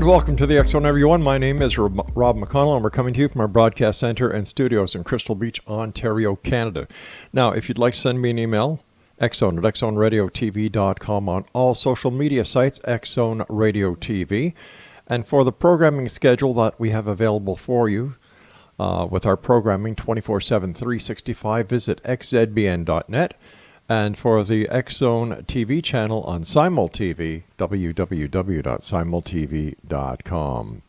welcome to the X Zone, everyone. My name is Rob McConnell, and we're coming to you from our broadcast center and studios in Crystal Beach, Ontario, Canada. Now, if you'd like to send me an email, xzone at xzoneradiotv.com, on all social media sites, Xzone Radio TV. And for the programming schedule that we have available for you, with our programming 24/7, 365, visit xzbn.net. And for the X Zone TV channel on Simul TV, www.simultv.com.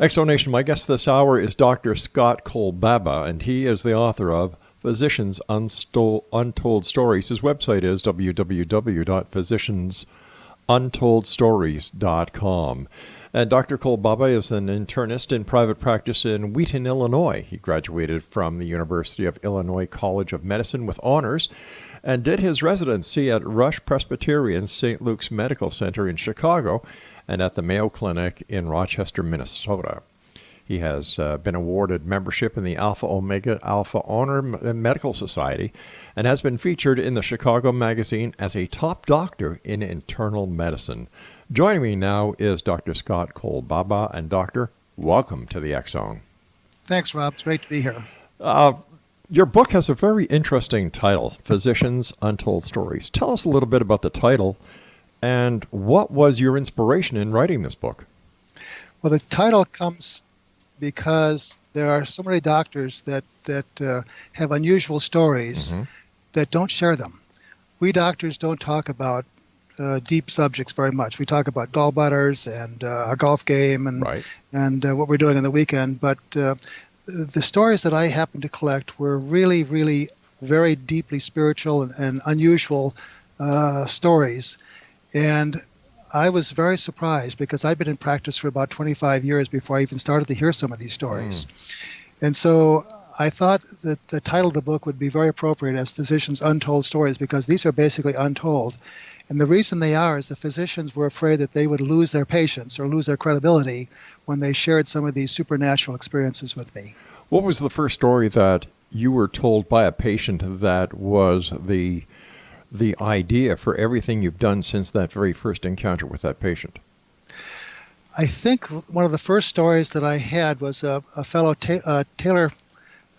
X Zone Nation, my guest this hour is Dr. Scott KOLBABA, and he is the author of Physicians' Untold Stories. His website is www.physiciansuntoldstories.com. And Dr. KOLBABA is an internist in private practice in Wheaton, Illinois. He graduated from the University of Illinois College of Medicine with honors and did his residency at Rush Presbyterian St. Luke's Medical Center in Chicago and at the Mayo Clinic in Rochester, Minnesota. He has been awarded membership in the Alpha Omega Alpha Honor Medical Society and has been featured in the Chicago Magazine as a top doctor in internal medicine. Joining me now is Dr. Scott KOLBABA. And Doctor, welcome to the X Zone. Thanks, Rob. It's great to be here. Your book has a very interesting title, Physicians' Untold Stories. Tell us a little bit about the title and what was your inspiration in writing this book? Well, the title comes because there are so many doctors that have unusual stories that don't share them. We doctors don't talk about deep subjects very much. We talk about gallbladders and our golf game and what we're doing on the weekend, but the stories that I happened to collect were really, really very deeply spiritual and unusual stories. And I was very surprised because I'd been in practice for about 25 years before I even started to hear some of these stories. And so I thought that the title of the book would be very appropriate as Physicians' Untold Stories, because these are basically untold. And the reason they are is the physicians were afraid that they would lose their patients or lose their credibility when they shared some of these supernatural experiences with me. What was the first story that you were told by a patient that was the idea for everything you've done since that very first encounter with that patient? I think one of the first stories that I had was a fellow, Taylor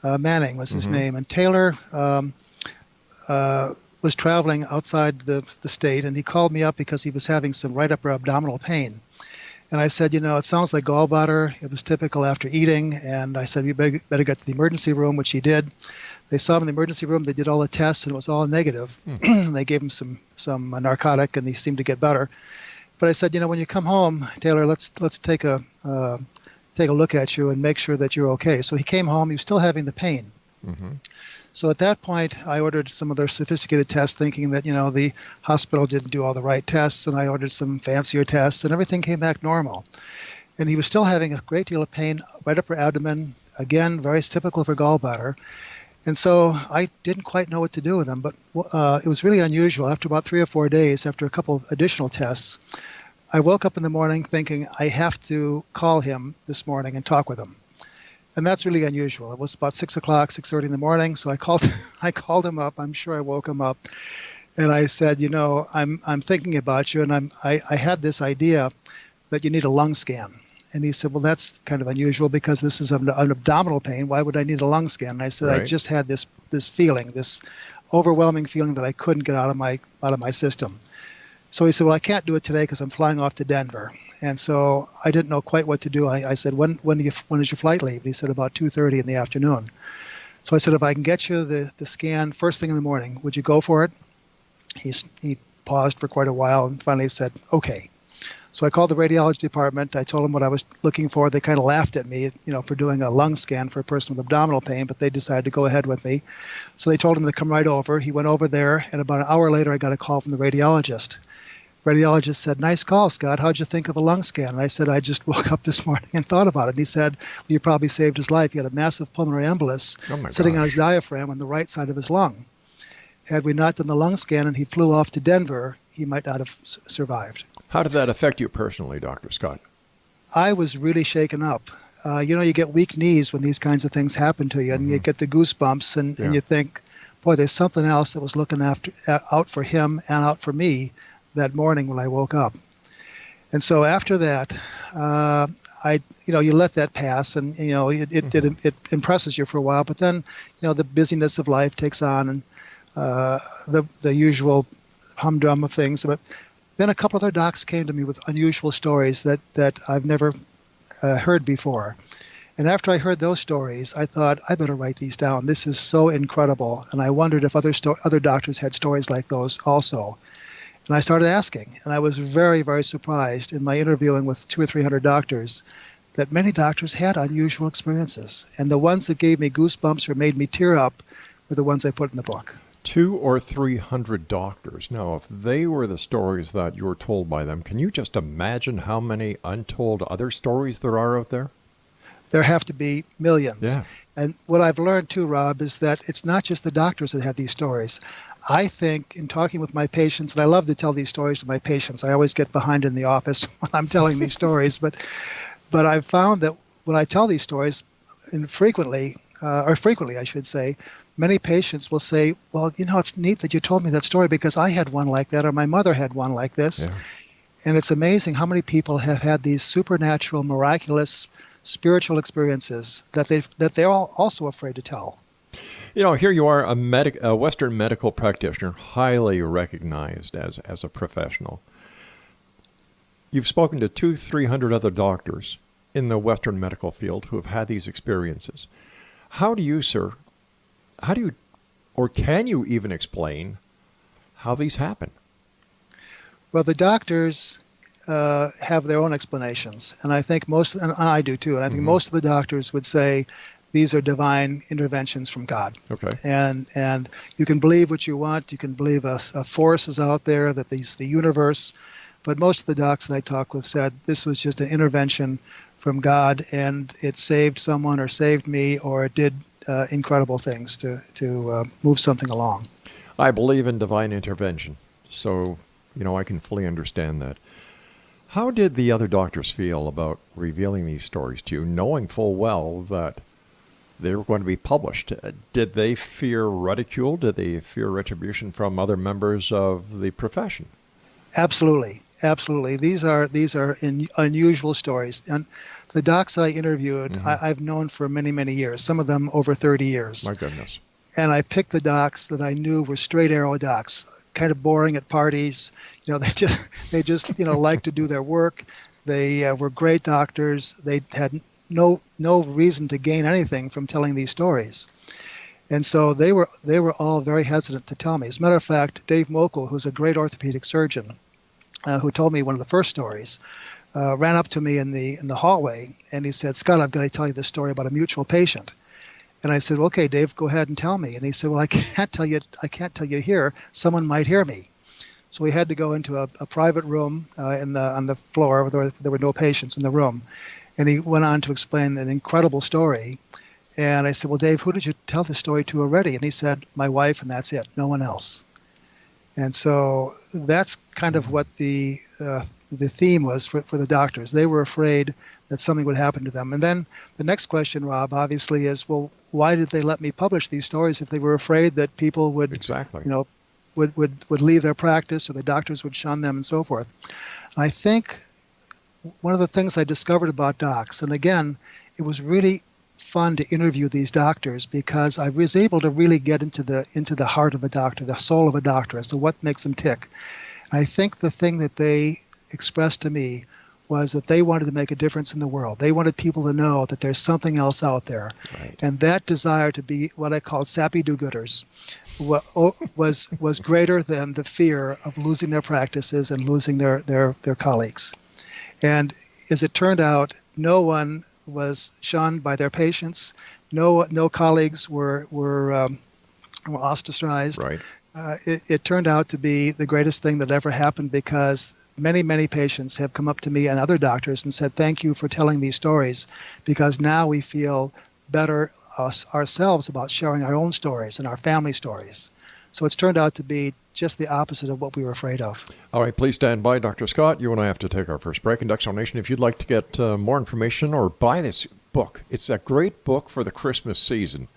Manning was his name, and Taylor was traveling outside the state, and he called me up because he was having some right upper abdominal pain. And I said, it sounds like gallbladder. It was typical after eating. And I said, you better get to the emergency room, which he did. They saw him in the emergency room. They did all the tests, and it was all negative. They gave him some narcotic, and he seemed to get better. But I said, when you come home, Taylor, let's take a look at you and make sure that you're okay. So he came home. He was still having the pain. So at that point, I ordered some of their sophisticated tests, thinking that, the hospital didn't do all the right tests, and I ordered some fancier tests, and everything came back normal. And he was still having a great deal of pain right upper abdomen, again, very typical for gallbladder. And so I didn't quite know what to do with him, but it was really unusual. After about 3 or 4 days, after a couple of additional tests, I woke up in the morning thinking, I have to call him this morning and talk with him. And that's really unusual. It was about 6 o'clock, 6:30 in the morning. So I called him up. I'm sure I woke him up. And I said, I'm thinking about you. And I had this idea that you need a lung scan. And he said, well, that's kind of unusual because this is an abdominal pain. Why would I need a lung scan? And I said, I just had this feeling, this overwhelming feeling that I couldn't get out of my system. So he said, well, I can't do it today because I'm flying off to Denver. And so I didn't know quite what to do. I said, when is your flight leave? And he said, about 2:30 in the afternoon. So I said, if I can get you the scan first thing in the morning, would you go for it? He paused for quite a while and finally said, okay. So I called the radiology department. I told them what I was looking for. They kind of laughed at me, for doing a lung scan for a person with abdominal pain, but they decided to go ahead with me. So they told him to come right over. He went over there, and about an hour later, I got a call from the radiologist. Radiologist said, nice call, Scott. How'd you think of a lung scan? And I said, I just woke up this morning and thought about it. And he said, well, you probably saved his life. He had a massive pulmonary embolus sitting on his diaphragm on the right side of his lung. Had we not done the lung scan and he flew off to Denver, he might not have survived. How did that affect you personally, Dr. Scott? I was really shaken up. You get weak knees when these kinds of things happen to you, and you get the goosebumps, and you think, boy, there's something else that was looking out for him and out for me that morning when I woke up. And so after that, you let that pass, and it impresses you for a while. But then, the busyness of life takes on, and the usual humdrum of things. But then a couple other docs came to me with unusual stories that I've never heard before. And after I heard those stories, I thought, I better write these down. This is so incredible. And I wondered if other doctors had stories like those also. And I started asking, and I was very, very surprised in my interviewing with 200 or 300 doctors that many doctors had unusual experiences. And the ones that gave me goosebumps or made me tear up were the ones I put in the book. 200 or 300 doctors. Now, if they were the stories that you were told by them, can you just imagine how many untold other stories there are out there? There have to be millions. Yeah. And what I've learned too, Rob, is that it's not just the doctors that have these stories. I think in talking with my patients, and I love to tell these stories to my patients. I always get behind in the office when I'm telling these stories, but I've found that when I tell these stories, frequently, I should say, many patients will say, well, it's neat that you told me that story because I had one like that, or my mother had one like this. Yeah. And it's amazing how many people have had these supernatural, miraculous, spiritual experiences that they're all also afraid to tell. Here you are, a Western medical practitioner, highly recognized as a professional. You've spoken to 200-300 other doctors in the Western medical field who have had these experiences. How do you, or can you even explain how these happen? Well, the doctors have their own explanations, and I think and I do too, and I think most of the doctors would say these are divine interventions from God. Okay. And you can believe what you want. You can believe a force is out there, that the universe, but most of the docs that I talk with said this was just an intervention from God, and it saved someone or saved me, or it did incredible things to move something along. I believe in divine intervention, so I can fully understand that. How did the other doctors feel about revealing these stories to you, knowing full well that they were going to be published? Did they fear ridicule? Did they fear retribution from other members of the profession? Absolutely. These are unusual stories. And the docs that I interviewed, I've known for many, many years, some of them over 30 years. My goodness. And I picked the docs that I knew were straight arrow docs, kind of boring at parties. They just like to do their work. They were great doctors. They had no reason to gain anything from telling these stories. And so they were all very hesitant to tell me. As a matter of fact, Dave Mokel, who's a great orthopedic surgeon, who told me one of the first stories, ran up to me in the hallway, and he said, "Scott, I've got to tell you this story about a mutual patient." And I said, well, "Okay, Dave, go ahead and tell me." And he said, "Well, I can't tell you here. Someone might hear me." So we had to go into a private room on the floor where there were no patients in the room. And he went on to explain an incredible story. And I said, "Well, Dave, who did you tell the story to already?" And he said, "My wife, and that's it. No one else." And so that's kind of what the theme was for the doctors. They were afraid that something would happen to them. And then the next question, Rob, obviously is, well, why did they let me publish these stories if they were afraid that people would, would leave their practice, or the doctors would shun them and so forth? I think one of the things I discovered about docs, and again, it was really fun to interview these doctors because I was able to really get into the heart of a doctor, the soul of a doctor, as to what makes them tick. I think the thing that they expressed to me was that they wanted to make a difference in the world. They wanted people to know that there's something else out there. Right. And that desire to be what I called sappy do-gooders was greater than the fear of losing their practices and losing their colleagues. And as it turned out, no one was shunned by their patients. No colleagues were ostracized. Right. It turned out to be the greatest thing that ever happened, because many, many patients have come up to me and other doctors and said, "Thank you for telling these stories, because now we feel better ourselves about sharing our own stories and our family stories." So it's turned out to be just the opposite of what we were afraid of. All right, please stand by, Dr. Scott. You and I have to take our first break. And Duxon Nation, if you'd like to get more information or buy this book, it's a great book for the Christmas season.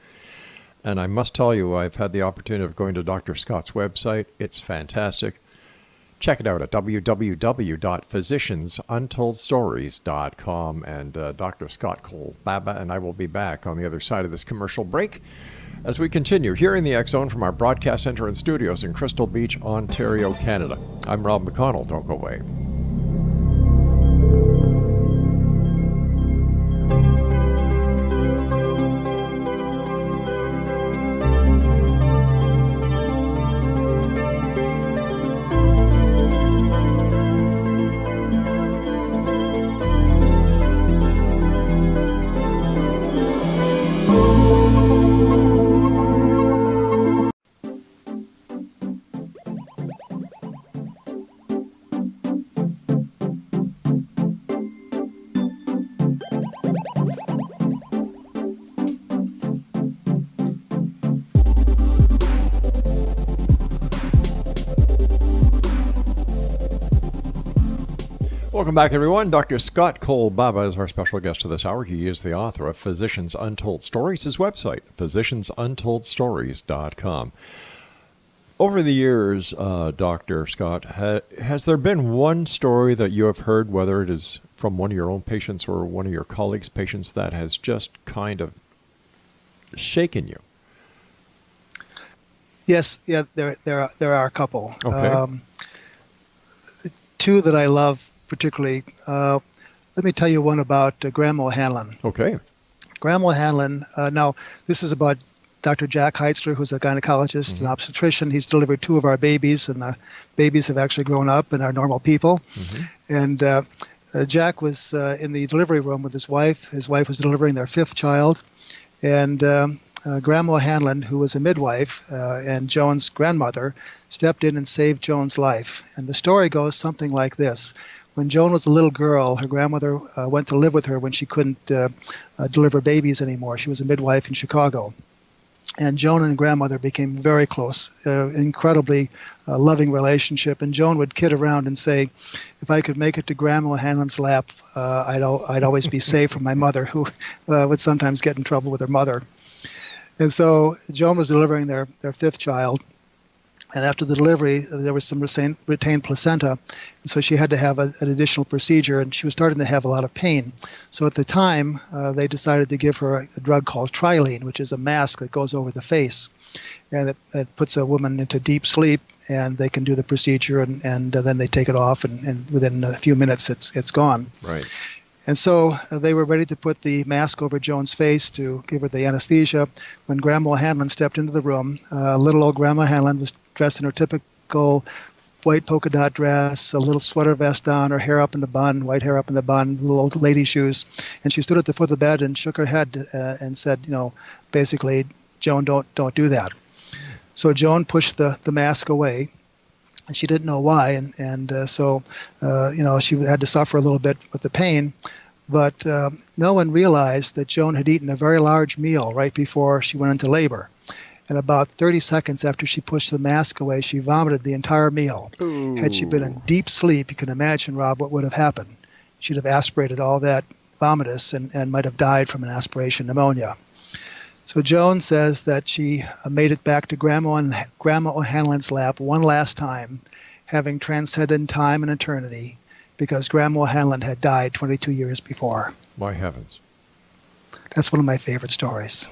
And I must tell you, I've had the opportunity of going to Dr. Scott's website. It's fantastic. Check it out at www.physiciansuntoldstories.com. And Dr. Scott KOLBABA and I will be back on the other side of this commercial break as we continue here in the X Zone from our broadcast center and studios in Crystal Beach, Ontario, Canada. I'm Rob McConnell. Don't go away. Welcome back, everyone. Dr. Scott KOLBABA is our special guest of this hour. He is the author of Physicians Untold Stories. His website, physiciansuntoldstories.com. Over the years, Dr. Scott, has there been one story that you have heard, whether it is from one of your own patients or one of your colleagues' patients, that has just kind of shaken you? Yes, yeah, there are a couple. Okay. Two that I love particularly. Let me tell you one about Graham O'Hanlon. Okay. Graham O'Hanlon, now this is about Dr. Jack Heitzler, who's a gynecologist and obstetrician. He's delivered two of our babies, and the babies have actually grown up and are normal people. And Jack was in the delivery room with his wife. His wife was delivering their fifth child. And Graham O'Hanlon, who was a midwife and Joan's grandmother, stepped in and saved Joan's life. And the story goes something like this. When Joan was a little girl, her grandmother went to live with her when she couldn't deliver babies anymore. She was a midwife in Chicago. And Joan and grandmother became very close, incredibly loving relationship. And Joan would kid around and say, if I could make it to Graham O'Hanlon's lap, I'd always be safe from my mother, who would sometimes get in trouble with her mother. And so Joan was delivering their fifth child. And after the delivery, there was some retained placenta. And so she had to have an additional procedure, and she was starting to have a lot of pain. So at the time, they decided to give her a drug called Trilene, which is a mask that goes over the face. And it puts a woman into deep sleep, and they can do the procedure, and then they take it off, and within a few minutes, it's gone. Right. And so they were ready to put the mask over Joan's face to give her the anesthesia. When Grandma O'Hanlon stepped into the room, little old Grandma O'Hanlon was dressed in her typical white polka dot dress, a little sweater vest on, her hair up in the bun, white hair up in the bun, little old lady shoes. And she stood at the foot of the bed and shook her head and said, basically, Joan, don't do that. So Joan pushed the mask away. And she didn't know why, and so she had to suffer a little bit with the pain. But no one realized that Joan had eaten a very large meal right before she went into labor. And about 30 seconds after she pushed the mask away, she vomited the entire meal. Ooh. Had she been in deep sleep, you can imagine, Rob, what would have happened. She'd have aspirated all that vomitus and might have died from an aspiration pneumonia. So Joan says that she made it back to Grandma O'Hanlon's lap one last time, having transcended time and eternity, because Grandma O'Hanlon had died 22 years before. My heavens. That's one of my favorite stories.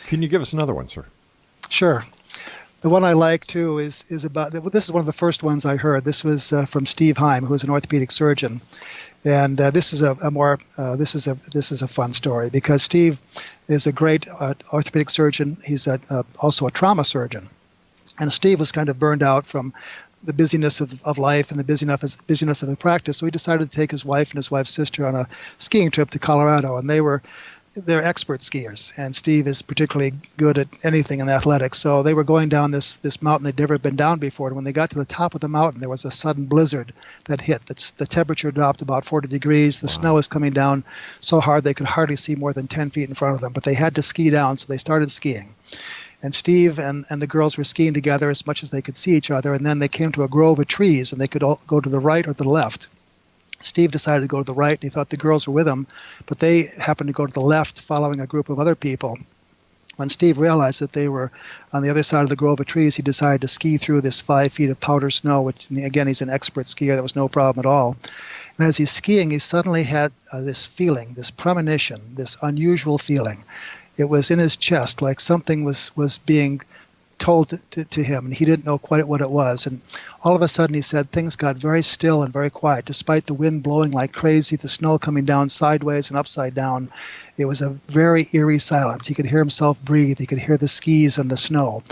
Can you give us another one, sir? Sure. The one I like, too, is about, this is one of the first ones I heard. This was from Steve Heim, who is an orthopedic surgeon. And this is a fun story because Steve is a great orthopedic surgeon. He's also a trauma surgeon, and Steve was kind of burned out from the busyness of life and the busyness of his practice. So he decided to take his wife and his wife's sister on a skiing trip to Colorado, and they're expert skiers, and Steve is particularly good at anything in athletics. So they were going down this mountain they'd never been down before. And when they got to the top of the mountain, there was a sudden blizzard that hit. The temperature dropped about 40 degrees. The snow was coming down so hard they could hardly see more than 10 feet in front of them. But they had to ski down, so they started skiing. And Steve and the girls were skiing together as much as they could see each other. And then they came to a grove of trees, and they could all go to the right or the left. Steve decided to go to the right, and he thought the girls were with him, but they happened to go to the left following a group of other people. When Steve realized that they were on the other side of the grove of trees, he decided to ski through this 5 feet of powder snow, which, again, he's an expert skier. That was no problem at all. And as he's skiing, he suddenly had this feeling, this premonition, this unusual feeling. It was in his chest, like something was being told to him, and he didn't know quite what it was. And all of a sudden, he said, things got very still and very quiet, despite the wind blowing like crazy, the snow coming down sideways and upside down. It was a very eerie silence. He could hear himself breathe. He could hear the skis and the snow.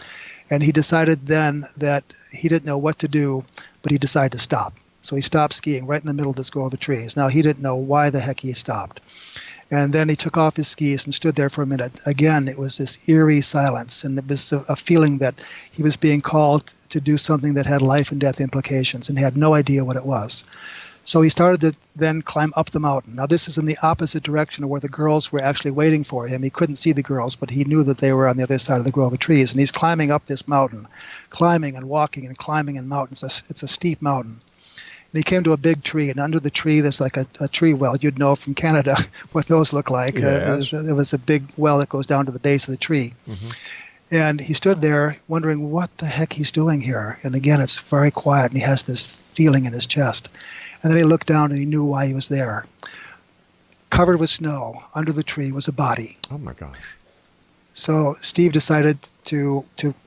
And he decided then that he didn't know what to do, but he decided to stop. So he stopped skiing right in the middle of this grove of trees. Now, he didn't know why the heck he stopped. And then he took off his skis and stood there for a minute. Again, it was this eerie silence, and it was a feeling that he was being called to do something that had life and death implications, and he had no idea what it was. So he started to then climb up the mountain. Now, this is in the opposite direction of where the girls were actually waiting for him. He couldn't see the girls, but he knew that they were on the other side of the grove of trees. And he's climbing up this mountain, climbing and walking and climbing in mountains. It's a steep mountain. And he came to a big tree, and under the tree there's like a tree well. You'd know from Canada what those look like. Yes. It was a big well that goes down to the base of the tree. Mm-hmm. And he stood there wondering what the heck he's doing here. And again, it's very quiet, and he has this feeling in his chest. And then he looked down, and he knew why he was there. Covered with snow, under the tree was a body. Oh, my gosh. So Steve decided to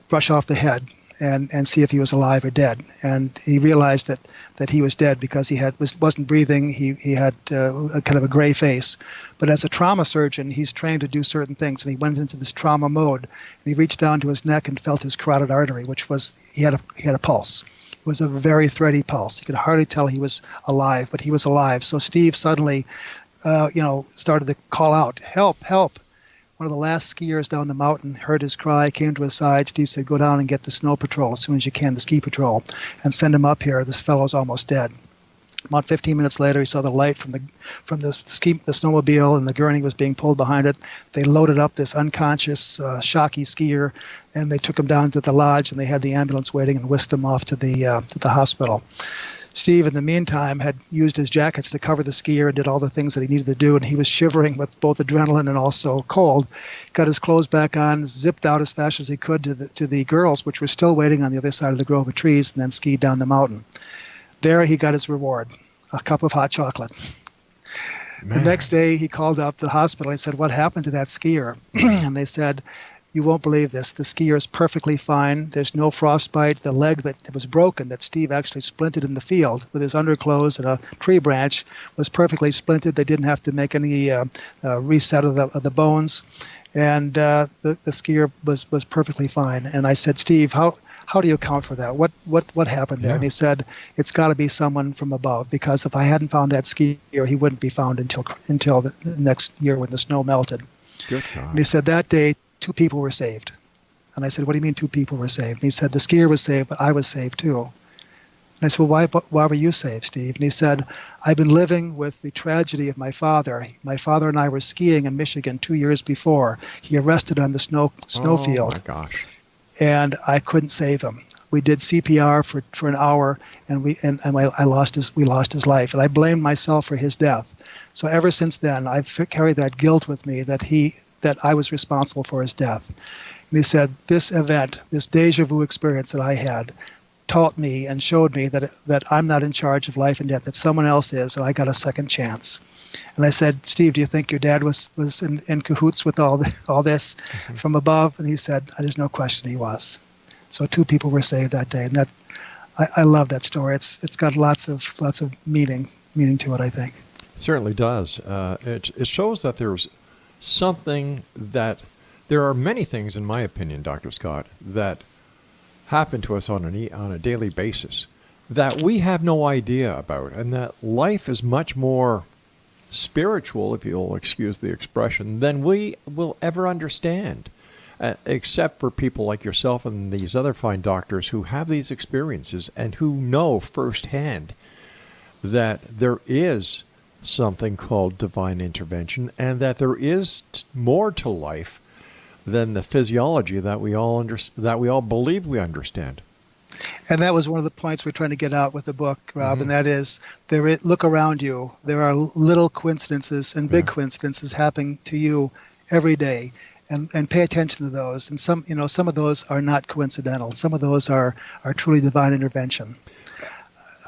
brush off the head and see if he was alive or dead. And he realized that he was dead because he wasn't breathing. He had a kind of a gray face. But as a trauma surgeon, he's trained to do certain things, and he went into this trauma mode. And he reached down to his neck and felt his carotid artery, which was he had a pulse. It was a very thready pulse. You could hardly tell he was alive, but he was alive. So Steve suddenly, started to call out, "Help! Help!" One of the last skiers down the mountain heard his cry, came to his side. Steve said, "Go down and get the snow patrol as soon as you can, the ski patrol, and send him up here. This fellow's almost dead." About 15 minutes later, he saw the light from the snowmobile, and the gurney was being pulled behind it. They loaded up this unconscious, shocky skier, and they took him down to the lodge, and they had the ambulance waiting and whisked him off to the hospital. Steve, in the meantime, had used his jackets to cover the skier and did all the things that he needed to do, and he was shivering with both adrenaline and also cold. Got his clothes back on, zipped out as fast as he could to the girls, which were still waiting on the other side of the grove of trees, and then skied down the mountain. There he got his reward, a cup of hot chocolate. Man. The next day, he called up the hospital and said, "What happened to that skier?" And they said, "You won't believe this. The skier is perfectly fine. There's no frostbite. The leg that was broken, that Steve actually splinted in the field with his underclothes and a tree branch, was perfectly splinted. They didn't have to make any reset of the bones. And the skier was perfectly fine." And I said, "Steve, how do you account for that? What happened there?" Yeah. And he said, "It's got to be someone from above, because if I hadn't found that skier, he wouldn't be found until the next year when the snow melted." Good God. And he said that day, 2 people were saved. And I said, "What do you mean 2 people were saved?" And he said, "The skier was saved, but I was saved too." And I said, "Well, why were you saved, Steve?" And he said, "I've been living with the tragedy of my father. My father and I were skiing in Michigan 2 years before. He arrested on the snowfield. Oh, my gosh. And I couldn't save him. We did CPR for an hour, and we lost his life. And I blamed myself for his death. So ever since then, I've carried that guilt with me that I was responsible for his death." And he said, "This event, this deja vu experience that I had, taught me and showed me that I'm not in charge of life and death, that someone else is, and I got a second chance." And I said, "Steve, do you think your dad was in cahoots with all this from above?" And he said, "There's no question he was." So 2 people were saved that day, and that I love that story. It's got lots of meaning to it, I think. It certainly does. It shows that there's something that there are many things, in my opinion, Dr. Scott, that happen to us on a daily basis that we have no idea about, and that life is much more spiritual, if you'll excuse the expression, than we will ever understand, except for people like yourself and these other fine doctors who have these experiences and who know firsthand that there is something called divine intervention, and that there is more to life than the physiology that we all believe we understand. And that was one of the points we're trying to get out with the book, Rob, and that is, look around you. There are little coincidences and big coincidences happening to you every day. and pay attention to those. And some of those are not coincidental. Some of those are truly divine intervention.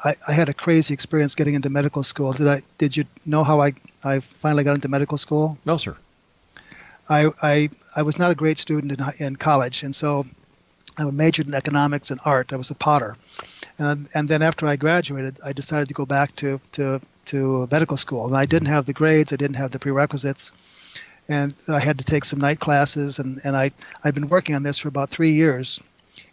I had a crazy experience getting into medical school. Did you know how I finally got into medical school? No, sir. I was not a great student in college, and so I majored in economics and art. I was a potter, and then after I graduated, I decided to go back to medical school. And I didn't have the grades, I didn't have the prerequisites, and I had to take some night classes. And I'd been working on this for about 3 years.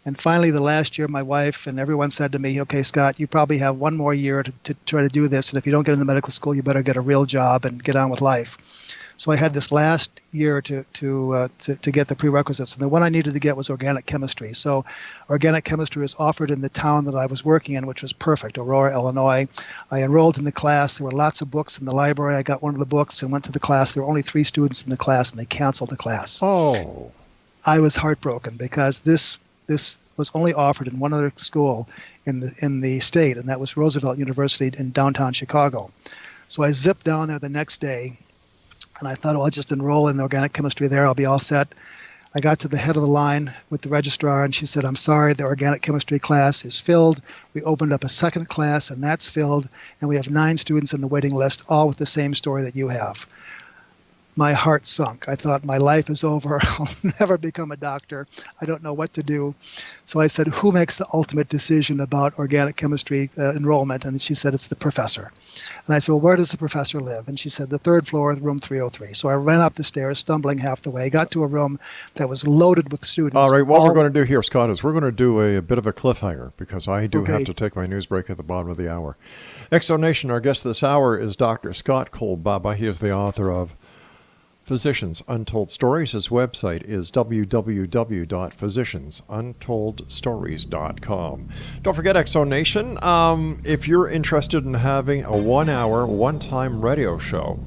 And finally, the last year, my wife and everyone said to me, "Okay, Scott, you probably have one more year to try to do this. And if you don't get into medical school, you better get a real job and get on with life." So I had this last year to get the prerequisites. And the one I needed to get was organic chemistry. So organic chemistry was offered in the town that I was working in, which was perfect, Aurora, Illinois. I enrolled in the class. There were lots of books in the library. I got one of the books and went to the class. There were only 3 students in the class, and they canceled the class. Oh. I was heartbroken because this was only offered in one other school in the state, and that was Roosevelt University in downtown Chicago. So I zipped down there the next day, and I thought, well, I'll just enroll in organic chemistry there. I'll be all set. I got to the head of the line with the registrar, and she said, "I'm sorry, the organic chemistry class is filled. We opened up a second class, and that's filled, and we have 9 students on the waiting list, all with the same story that you have." My heart sunk. I thought, my life is over. I'll never become a doctor. I don't know what to do. So I said, who makes the ultimate decision about organic chemistry enrollment? And she said, it's the professor. And I said, well, where does the professor live? And she said, the 3rd floor, room 303. So I ran up the stairs, stumbling half the way, got to a room that was loaded with students. All right, what we're going to do here, Scott, is we're going to do a bit of a cliffhanger because I do have to take my news break at the bottom of the hour. Exonation, our guest this hour is Dr. Scott KOLBABA. He is the author of Physicians Untold Stories. His website is www.physiciansuntolledstories.com. Don't forget, Exonation, if you're interested in having a 1-hour, one-time radio show,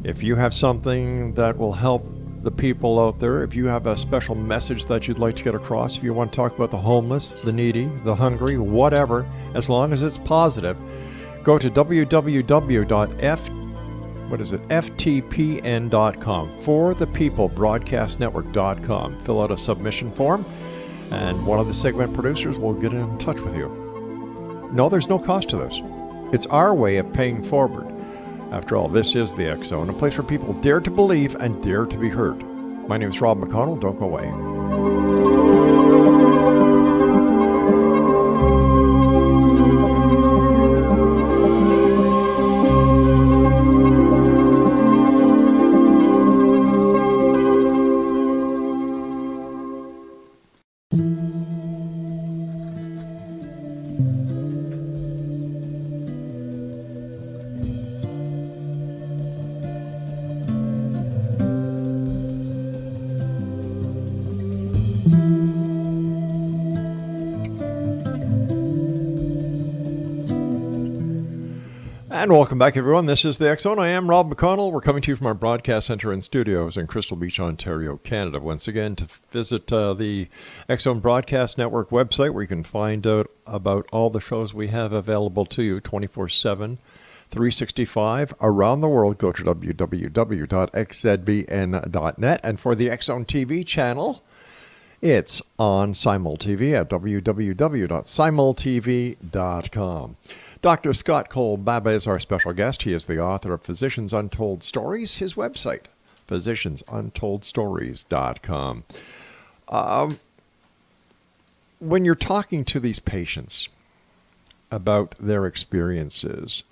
if you have something that will help the people out there, if you have a special message that you'd like to get across, if you want to talk about the homeless, the needy, the hungry, whatever, as long as it's positive, go to ftpn.com, forthepeoplebroadcastnetwork.com. Fill out a submission form, and one of the segment producers will get in touch with you. No, there's no cost to this. It's our way of paying forward. After all, this is the X Zone, a place where people dare to believe and dare to be heard. My name is Rob McConnell. Don't go away. And welcome back, everyone. This is the X Zone. I am Rob McConnell. We're coming to you from our broadcast center and studios in Crystal Beach, Ontario, Canada. Once again, to visit the X Zone Broadcast Network website, where you can find out about all the shows we have available to you 24/7, 365 around the world. Go to www.xzbn.net. And for the X Zone TV channel, it's on SimulTV at www.simultv.com. Dr. Scott KOLBABA is our special guest. He is the author of Physicians Untold Stories. His website, physiciansuntolledstories.com. When you're talking to these patients about their experiences,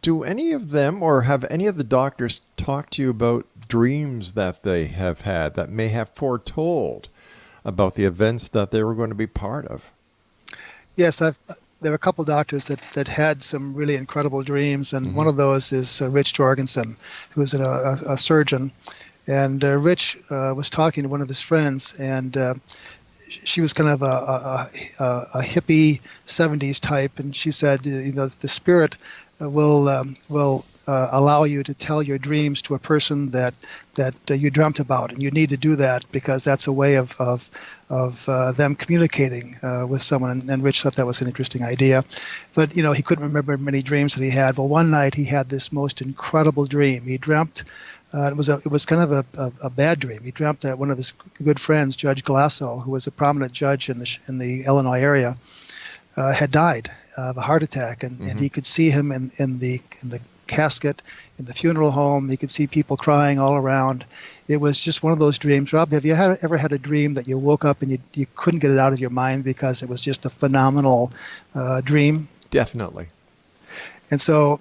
do any of them or have any of the doctors talk to you about dreams that they have had that may have foretold about the events that they were going to be part of? Yes, there were a couple doctors that had some really incredible dreams, and one of those is Rich Jorgensen, who is a surgeon. And Rich was talking to one of his friends, and she was kind of a hippie 70s type, and she said, the spirit will allow you to tell your dreams to a person that you dreamt about, and you need to do that because that's a way of them communicating with someone. And Rich thought that was an interesting idea, but he couldn't remember many dreams that he had. Well, one night he had this most incredible dream. He dreamt It was kind of a bad dream. He dreamt that one of his good friends, Judge Glasso, who was a prominent judge in the Illinois area, had died of a heart attack, and he could see him in the casket in the funeral home. He could see people crying all around. It was just one of those dreams. Rob, have you ever had a dream that you woke up and you couldn't get it out of your mind because it was just a phenomenal dream? Definitely. And so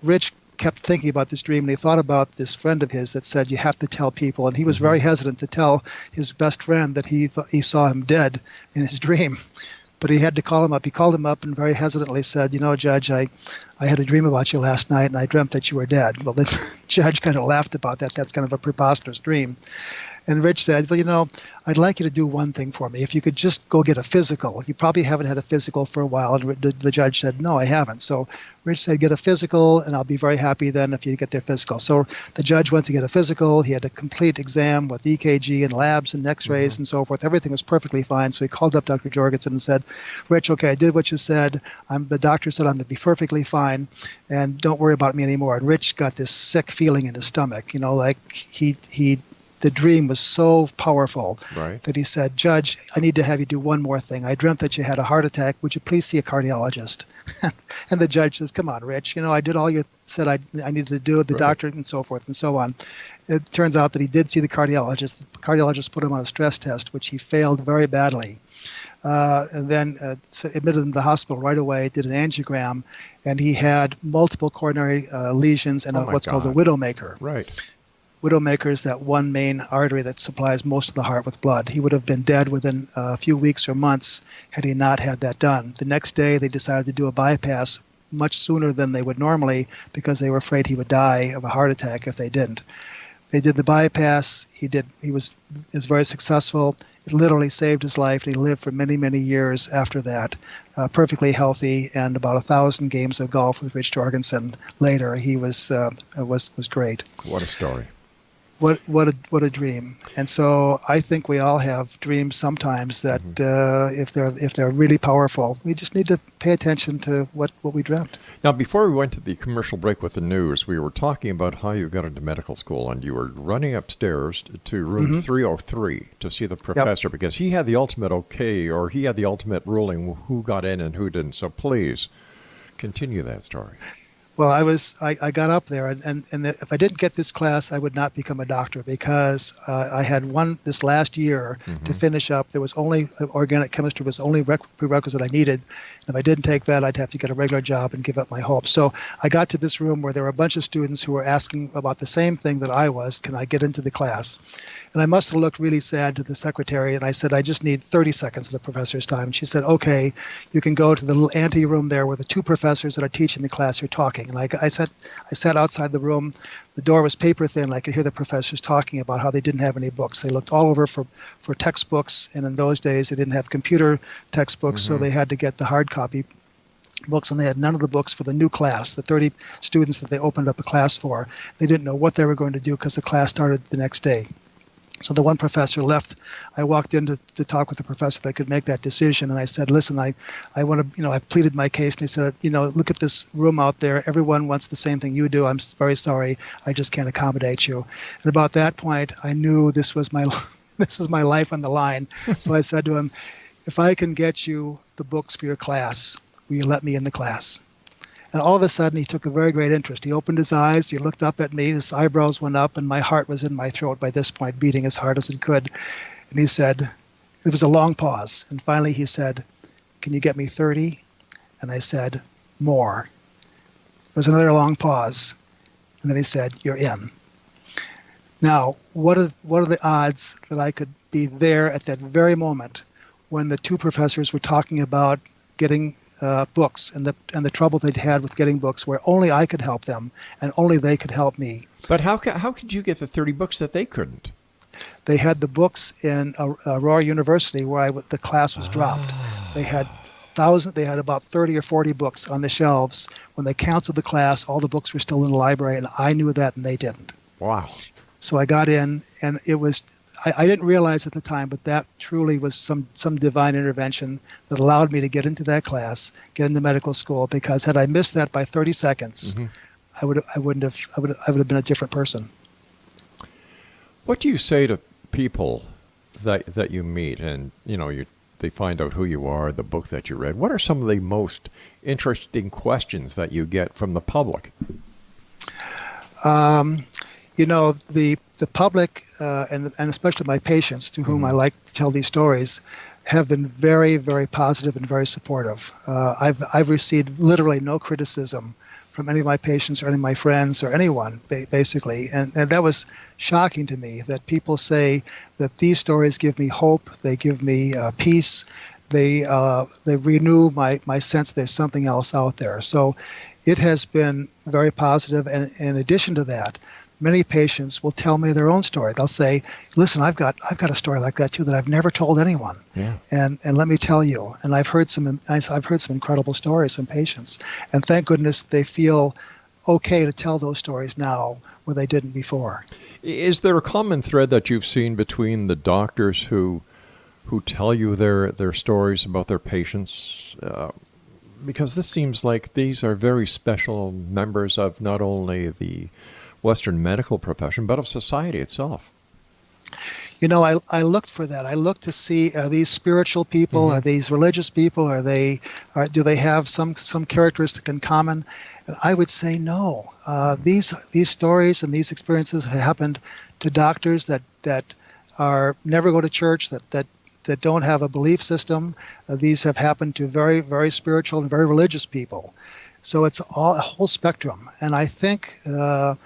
Rich kept thinking about this dream, and he thought about this friend of his that said, you have to tell people. And he was very hesitant to tell his best friend that he saw him dead in his dream. But he had to call him up. He called him up and very hesitantly said, Judge, I had a dream about you last night, and I dreamt that you were dead. Well, the judge kind of laughed about that. That's kind of a preposterous dream. And Rich said, well, I'd like you to do one thing for me. If you could just go get a physical. You probably haven't had a physical for a while. And the judge said, no, I haven't. So Rich said, get a physical, and I'll be very happy then if you get their physical. So the judge went to get a physical. He had a complete exam with EKG and labs and x-rays and so forth. Everything was perfectly fine. So he called up Dr. Jorgensen and said, Rich, okay, I did what you said. The doctor said I'm going to be perfectly fine, and don't worry about me anymore. And Rich got this sick feeling in his stomach, like the dream was so powerful that he said, Judge, I need to have you do one more thing. I dreamt that you had a heart attack. Would you please see a cardiologist? And the judge says, come on, Rich. I did all you said I needed to do, the doctor and so forth and so on. It turns out that he did see the cardiologist. The cardiologist put him on a stress test, which he failed very badly. And then admitted him to the hospital right away, did an angiogram, and he had multiple coronary lesions and what's called a widowmaker. Right. Widowmaker is that one main artery that supplies most of the heart with blood. He would have been dead within a few weeks or months had he not had that done. The next day, they decided to do a bypass much sooner than they would normally because they were afraid he would die of a heart attack if they didn't. They did the bypass. He was very successful. It literally saved his life, and he lived for many, many years after that, perfectly healthy, and about 1,000 games of golf with Rich Jorgensen later. He was great. What a story. What a dream. And so I think we all have dreams sometimes that if they're really powerful, we just need to pay attention to what we dreamt. Now, before we went to the commercial break with the news, we were talking about how you got into medical school, and you were running upstairs to room 303 to see the professor because he had the ultimate okay, or he had the ultimate ruling who got in and who didn't. So please continue that story. Well, I got up there, and if I didn't get this class, I would not become a doctor because I had this last year to finish up. There was only organic chemistry was the only prerequisite I needed. If I didn't take that, I'd have to get a regular job and give up my hope. So I got to this room where there were a bunch of students who were asking about the same thing that I was. Can I get into the class? And I must have looked really sad to the secretary, and I said, I just need 30 seconds of the professor's time. And she said, okay, you can go to the little ante room there where the two professors that are teaching the class are talking. And I sat outside the room. The door was paper thin. I could hear the professors talking about how they didn't have any books. They looked all over for textbooks, and in those days they didn't have computer textbooks, so they had to get the hard copy books, and they had none of the books for the new class, the 30 students that they opened up a class for. They didn't know what they were going to do because the class started the next day. So the one professor left. I walked in to talk with the professor that could make that decision, and I said, listen, I want to, I pleaded my case, and he said, look at this room out there. Everyone wants the same thing you do. I'm very sorry. I just can't accommodate you. And about that point, I knew this was my life on the line. So I said to him, if I can get you the books for your class, will you let me in the class? And all of a sudden, he took a very great interest. He opened his eyes. He looked up at me. His eyebrows went up, and my heart was in my throat by this point, beating as hard as it could. And he said, there was a long pause. And finally, he said, can you get me 30? And I said, more. There was another long pause. And then he said, you're in. Now, what are the odds that I could be there at that very moment when the two professors were talking about getting books and the trouble they'd had with getting books, where only I could help them and only they could help me. But how could you get the 30 books that they couldn't? They had the books in Aurora University where the class was dropped. They had about 30 or 40 books on the shelves. When they canceled the class, all the books were still in the library, and I knew that and they didn't. Wow. So I got in, and it was, I didn't realize at the time, but that truly was some divine intervention that allowed me to get into that class, get into medical school, because had I missed that by 30 seconds, I would have been a different person. What do you say to people that you meet and, they find out who you are, the book that you read? What are some of the most interesting questions that you get from the public? The public, and especially my patients to whom I like to tell these stories, have been very, very positive and very supportive. I've received literally no criticism from any of my patients or any of my friends or anyone, basically. And that was shocking to me, that people say that these stories give me hope, they give me peace, they renew my sense there's something else out there. So it has been very positive. And in addition to that, many patients will tell me their own story. They'll say, "Listen, I've got a story like that too that I've never told anyone." Yeah. And let me tell you. And I've heard some incredible stories from patients. And thank goodness they feel okay to tell those stories now where they didn't before. Is there a common thread that you've seen between the doctors who tell you their stories about their patients? Because this seems like these are very special members of not only the Western medical profession, but of society itself. I looked for that. I looked to see, are these spiritual people? Are these religious people? Do they have some characteristic in common? And I would say no. These stories and these experiences have happened to doctors that are never go to church, that don't have a belief system. These have happened to very, very spiritual and very religious people. So it's a whole spectrum. And I think that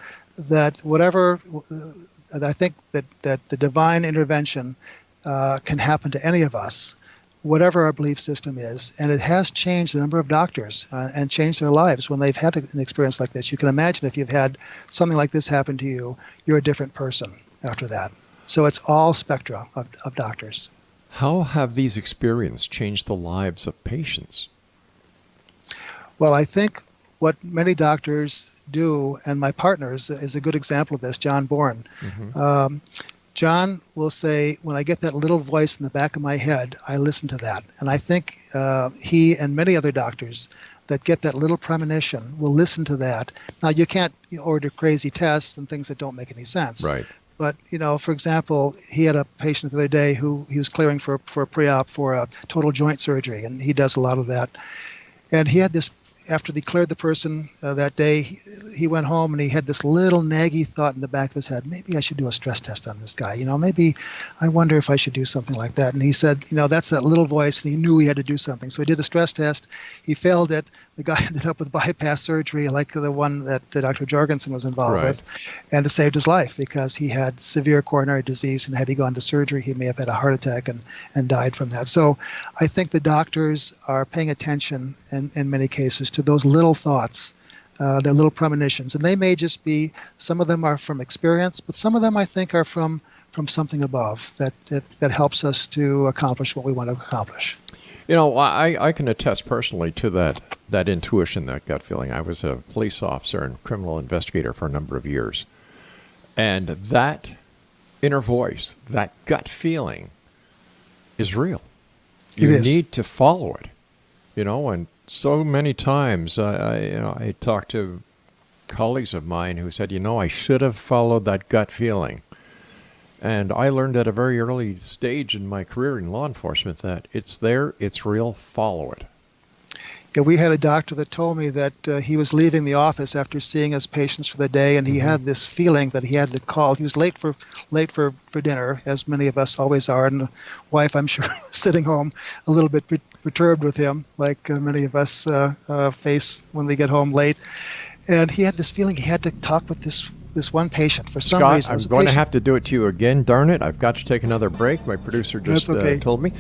the divine intervention can happen to any of us, whatever our belief system is. And it has changed a number of doctors and changed their lives when they've had an experience like this. You can imagine if you've had something like this happen to you, you're a different person after that. So it's all spectra of doctors. How have these experiences changed the lives of patients? Well, I think what many doctors do, and my partner is a good example of this, John Bourne. John will say, when I get that little voice in the back of my head, I listen to that. And I think he and many other doctors that get that little premonition will listen to that. Now, you can't order crazy tests and things that don't make any sense. Right. But, for example, he had a patient the other day who he was clearing for a pre-op for a total joint surgery, and he does a lot of that. And he had this, after they cleared the person that day, he went home and he had this little naggy thought in the back of his head, maybe I should do a stress test on this guy. Maybe I wonder if I should do something like that. And he said, that's that little voice, and he knew he had to do something. So he did a stress test. He failed it. The guy ended up with bypass surgery like the one that Dr. Jorgensen was involved with. And it saved his life because he had severe coronary disease, and had he gone to surgery, he may have had a heart attack and died from that. So I think the doctors are paying attention in many cases to those little thoughts, their little premonitions. And they may just be, some of them are from experience, but some of them I think are from something above that helps us to accomplish what we want to accomplish. I can attest personally to that intuition, that gut feeling. I was a police officer and criminal investigator for a number of years. And that inner voice, that gut feeling is real. You need to follow it, and so many times I talked to colleagues of mine who said, I should have followed that gut feeling. And I learned at a very early stage in my career in law enforcement that it's there, it's real, follow it. Yeah, we had a doctor that told me that he was leaving the office after seeing his patients for the day, and he had this feeling that he had to call. He was late for dinner, as many of us always are, and the wife, I'm sure, was sitting home a little bit perturbed with him, like many of us face when we get home late. And he had this feeling he had to talk with this one patient for some reason. I'm going to have to do it to you again, darn it. I've got to take another break. My producer just told me.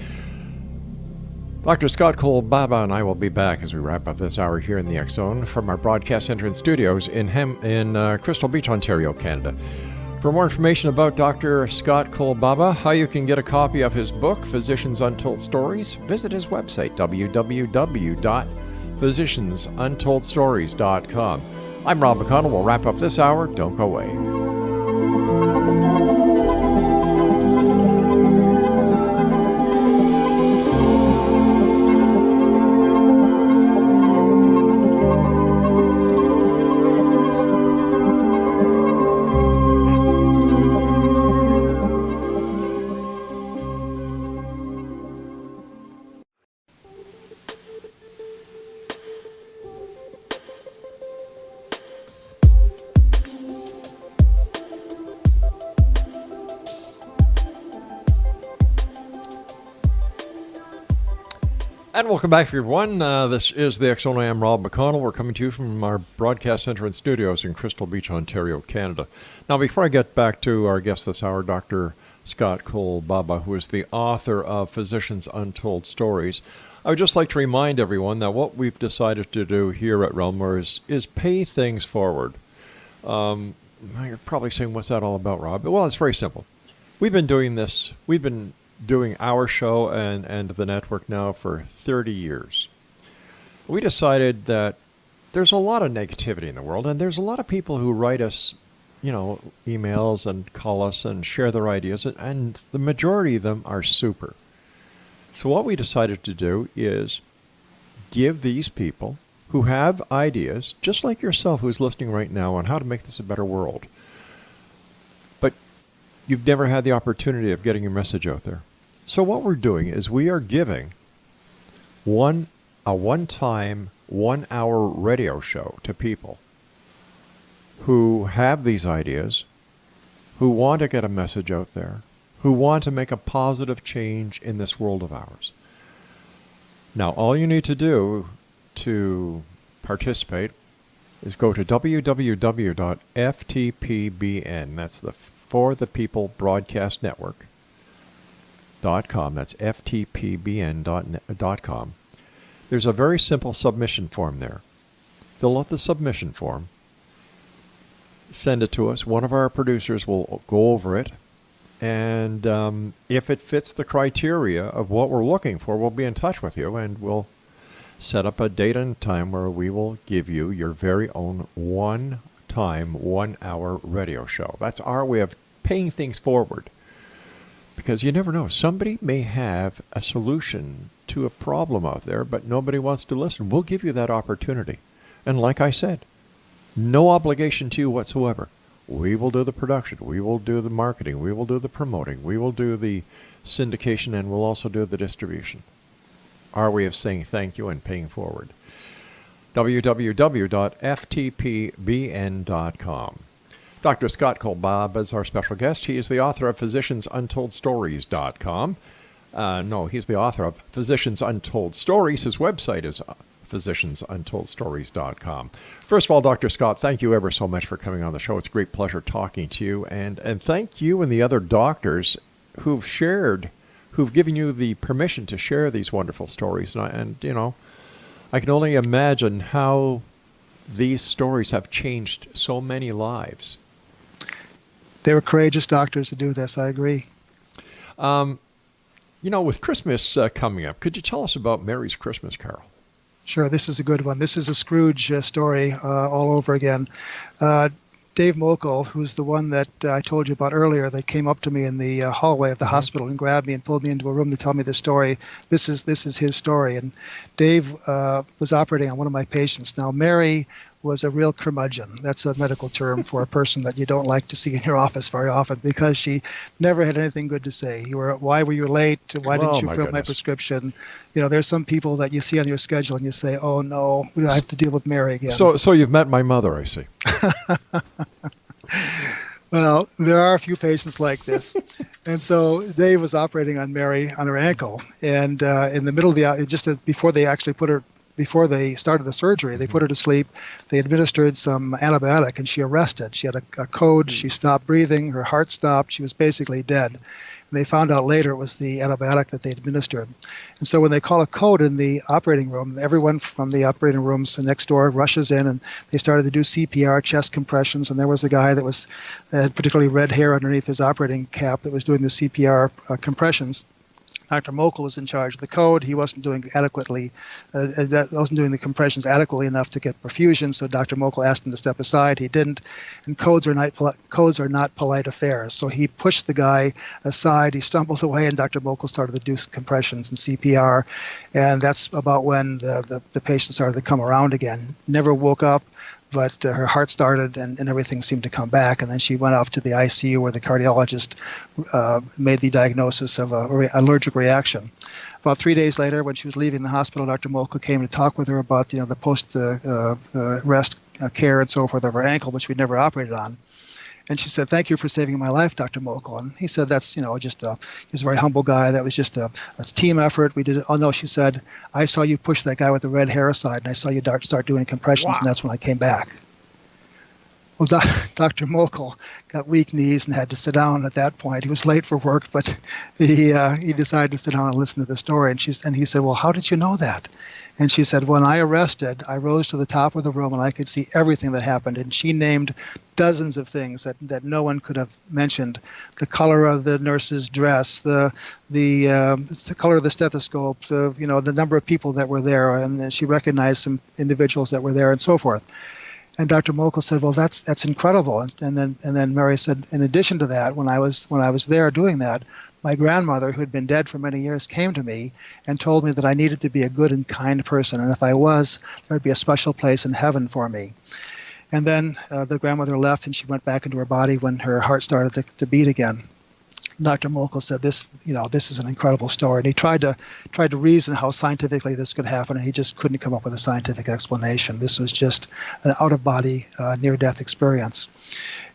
Dr. Scott KOLBABA and I will be back as we wrap up this hour here in the X Zone from our broadcast center and studios in Crystal Beach, Ontario, Canada. For more information about Dr. Scott KOLBABA, how you can get a copy of his book, Physicians Untold Stories, visit his website, www.physiciansuntoldstories.com. I'm Rob McConnell. We'll wrap up this hour. Don't go away. And welcome back, everyone. This is the X Zone. I am Rob McConnell. We're coming to you from our broadcast center and studios in Crystal Beach, Ontario, Canada. Now, before I get back to our guest this hour, Dr. Scott KOLBABA, who is the author of Physicians' Untold Stories, I would just like to remind everyone that what we've decided to do here at REL-MAR is pay things forward. You're probably saying, what's that all about, Rob? Well, it's very simple. We've been doing this. We've been doing our show and the network now for 30 years. We decided that there's a lot of negativity in the world, and there's a lot of people who write us, emails and call us and share their ideas, and the majority of them are super. So what we decided to do is give these people who have ideas, just like yourself who's listening right now, on how to make this a better world, but you've never had the opportunity of getting your message out there. So what we're doing is we are giving a one-time, 1-hour radio show to people who have these ideas, who want to get a message out there, who want to make a positive change in this world of ours. Now, all you need to do to participate is go to www.ftpbn, that's the For the People Broadcast Network.com, that's ftpbn.com. There's a very simple submission form there. Fill out the submission form, send it to us. One of our producers will go over it, and if it fits the criteria of what we're looking for, we'll be in touch with you, and we'll set up a date and time where we will give you your very own one-time, 1-hour radio show. That's our way of paying things forward. Because you never know. Somebody may have a solution to a problem out there, but nobody wants to listen. We'll give you that opportunity. And like I said, no obligation to you whatsoever. We will do the production. We will do the marketing. We will do the promoting. We will do the syndication, and we'll also do the distribution. Our way of saying thank you and paying forward. www.ftpbn.com. Dr. Scott KOLBABA is our special guest. He is the author of PhysiciansUntoldStories.com. He's the author of Physicians Untold Stories. His website is PhysiciansUntoldStories.com. First of all, Dr. Scott, thank you ever so much for coming on the show. It's a great pleasure talking to you. And thank you and the other doctors who've given you the permission to share these wonderful stories. And I can only imagine how these stories have changed so many lives. They were courageous doctors to do this. I agree. With Christmas coming up, could you tell us about Mary's Christmas Carol? Sure, this is a good one. This is a Scrooge story all over again. Dave Mokel, who's the one that I told you about earlier, that came up to me in the hallway of the hospital and grabbed me and pulled me into a room to tell me the story. This is his story. And Dave was operating on one of my patients. Now, Mary was a real curmudgeon. That's a medical term for a person that you don't like to see in your office very often, because she never had anything good to say. Why were you late? Why didn't you fill my prescription? There's some people that you see on your schedule and you say, oh no, I have to deal with Mary again. So you've met my mother, I see. Well, there are a few patients like this. And so Dave was operating on Mary on her ankle. And in the middle of before they started the surgery, they put her to sleep. They administered some antibiotic, and she arrested. She had a code. She stopped breathing. Her heart stopped. She was basically dead. And they found out later it was the antibiotic that they administered. And so when they call a code in the operating room, everyone from the operating rooms next door rushes in, and they started to do CPR, chest compressions. And there was a guy that had particularly red hair underneath his operating cap that was doing the CPR compressions. Dr. Mokel was in charge of the code. He wasn't doing the compressions adequately enough to get perfusion, so Dr. Mokel asked him to step aside. He didn't, and codes are not polite affairs. So he pushed the guy aside. He stumbled away, and Dr. Mokel started to do compressions and CPR, and that's about when the patient started to come around again. Never woke up, but her heart started and everything seemed to come back. And then she went off to the ICU where the cardiologist made the diagnosis of an allergic reaction. About 3 days later, when she was leaving the hospital, Dr. Mokel came to talk with her about the post-rest care and so forth of her ankle, which we'd never operated on. And she said, "Thank you for saving my life, Dr. Mokel." And he said, "That's, just he's a very humble guy. That was just a team effort. We did it." "Oh, no," she said, "I saw you push that guy with the red hair aside, and I saw you start doing compressions, Wow. and that's when I came back." Well, Dr. Mokel got weak knees and had to sit down at that point. He was late for work, but he decided to sit down and listen to the story. And he said, "Well, how did you know that?" And she said, "When I arrested, I rose to the top of the room and I could see everything that happened." And she named dozens of things that no one could have mentioned: the color of the nurse's dress, the color of the stethoscope, the number of people that were there, and then she recognized some individuals that were there, and so forth. And Dr. Mokel said, "Well, that's incredible." And then Mary said, "In addition to that, when I was there doing that, my grandmother, who had been dead for many years, came to me and told me that I needed to be a good and kind person, and if I was, there would be a special place in heaven for me." And then the grandmother left, and she went back into her body when her heart started to beat again. Dr. Mokel said, "This is an incredible story." And he tried to reason how scientifically this could happen, and he just couldn't come up with a scientific explanation. This was just an out-of-body, near-death experience.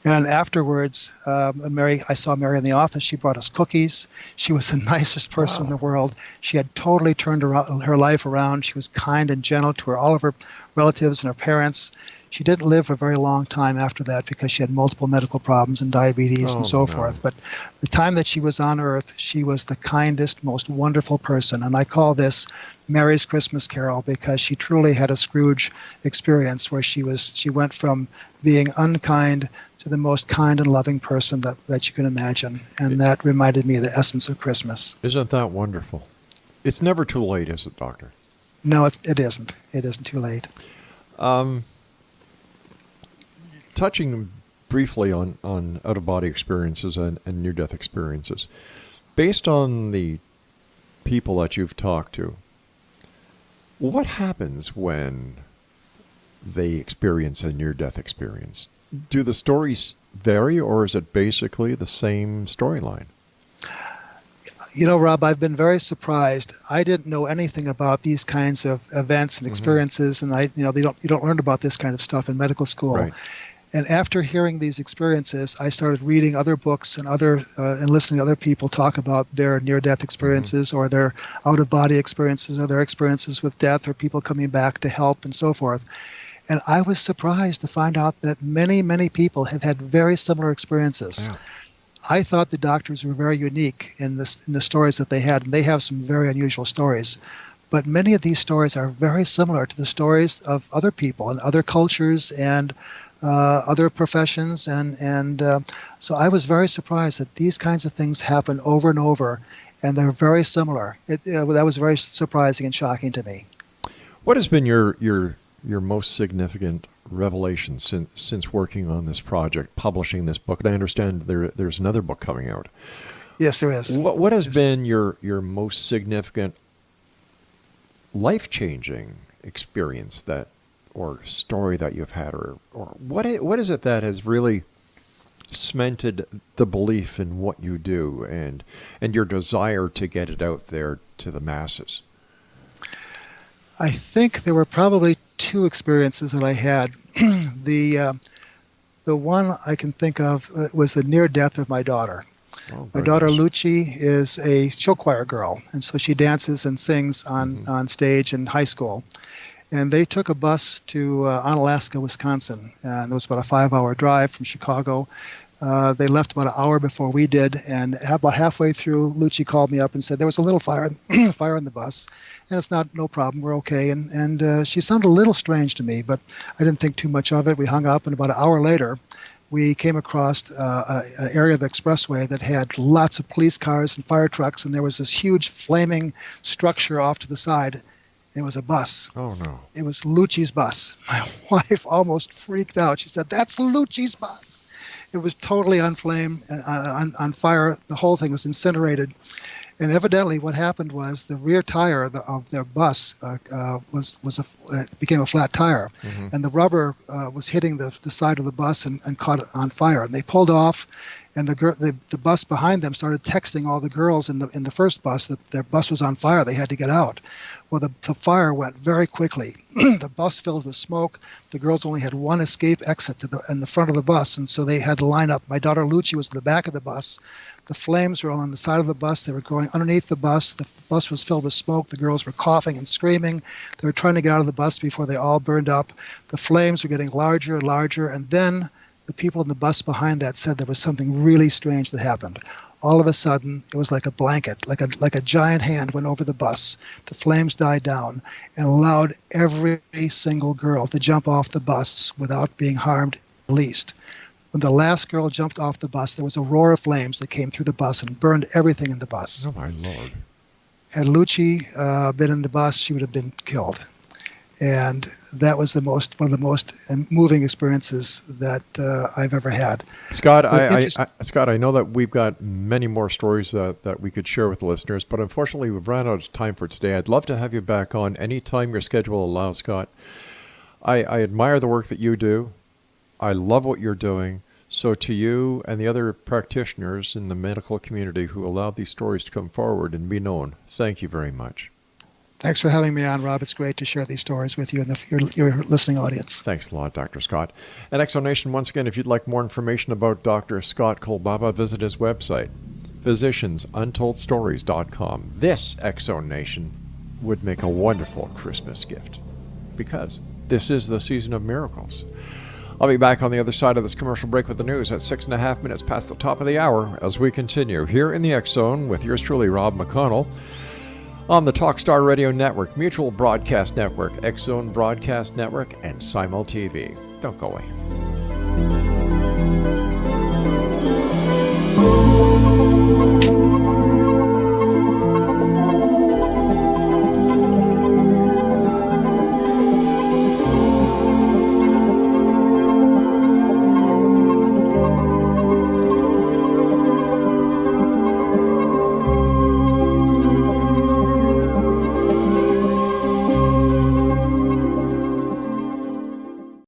And afterwards, I saw Mary in the office. She brought us cookies. She was the nicest person in the world. She had totally turned her life around. She was kind and gentle to all of her relatives and her parents. She didn't live for a very long time after that because she had multiple medical problems and diabetes and so forth. But the time that she was on Earth, she was the kindest, most wonderful person. And I call this Mary's Christmas Carol because she truly had a Scrooge experience where she went from being unkind to the most kind and loving person that you can imagine. And that reminded me of the essence of Christmas. Isn't that wonderful? It's never too late, is it, Doctor? No, it isn't. It isn't too late. Touching briefly on out-of-body experiences and near-death experiences, based on the people that you've talked to, what happens when they experience a near-death experience? Do the stories vary, or is it basically the same storyline? Rob, I've been very surprised. I didn't know anything about these kinds of events and experiences, and you don't learn about this kind of stuff in medical school. Right. And after hearing these experiences, I started reading other books and listening to other people talk about their near-death experiences or their out-of-body experiences or their experiences with death or people coming back to help and so forth. And I was surprised to find out that many, many people have had very similar experiences. Yeah. I thought the doctors were very unique in the stories that they had, and they have some very unusual stories. But many of these stories are very similar to the stories of other people and other cultures and other professions, and so I was very surprised that these kinds of things happen over and over, and they're very similar. That was very surprising and shocking to me. What has been your most significant revelation since working on this project, publishing this book? And I understand there's another book coming out. Yes, there is. What has been your most significant life-changing experience or story that you've had, or what is it that has really cemented the belief in what you do and your desire to get it out there to the masses? I think there were probably two experiences that I had. The one I can think of was the near death of my daughter. My daughter Lucci is a show choir girl, and so she dances and sings on stage in high school. And they took a bus to Onalaska, Wisconsin, and it was about a 5-hour drive from Chicago. They left about an hour before we did, and about halfway through, Lucci called me up and said there was a little fire in the bus, and it's no problem, we're okay. And she sounded a little strange to me, but I didn't think too much of it. We hung up, and about an hour later, we came across an area of the expressway that had lots of police cars and fire trucks, and there was this huge flaming structure off to the side. It was a bus. Oh, no. It was Lucci's bus. My wife almost freaked out. She said, "That's Lucci's bus." It was totally on fire. The whole thing was incinerated. And evidently what happened was the rear tire of their bus became a flat tire. And the rubber was hitting the side of the bus and caught it on fire. And they pulled off, and the bus behind them started texting all the girls in the first bus that their bus was on fire. They had to get out. Well, the fire went very quickly. The bus filled with smoke. The girls only had one escape exit in the front of the bus, and so they had to line up. My daughter Lucy was in the back of the bus. The flames were on the side of the bus. They were going underneath the bus. The bus was filled with smoke. The girls were coughing and screaming. They were trying to get out of the bus before they all burned up. The flames were getting larger and larger, and then the people in the bus behind that said there was something really strange that happened. All of a sudden, it was like a blanket, like a giant hand went over the bus. The flames died down and allowed every single girl to jump off the bus without being harmed the least. When the last girl jumped off the bus, there was a roar of flames that came through the bus and burned everything in the bus. Oh, my Lord. Had Lucy been in the bus, she would have been killed. And that was one of the most moving experiences that I've ever had. Scott, Scott, I know that we've got many more stories that we could share with the listeners, but unfortunately we've run out of time for today. I'd love to have you back on anytime your schedule allows, Scott. I admire the work that you do. I love what you're doing. So to you and the other practitioners in the medical community who allowed these stories to come forward and be known, thank you very much. Thanks for having me on, Rob. It's great to share these stories with you and your listening audience. Thanks a lot, Dr. Scott. And Exonation, once again, if you'd like more information about Dr. Scott KOLBABA, visit his website, physiciansuntoldstories.com. This Exonation would make a wonderful Christmas gift because this is the season of miracles. I'll be back on the other side of this commercial break with the news at 6.5 minutes past the top of the hour as we continue here in the X Zone with yours truly, Rob McConnell, on the Talkstar Radio Network, Mutual Broadcast Network, X Zone Broadcast Network, and Simul TV. Don't go away.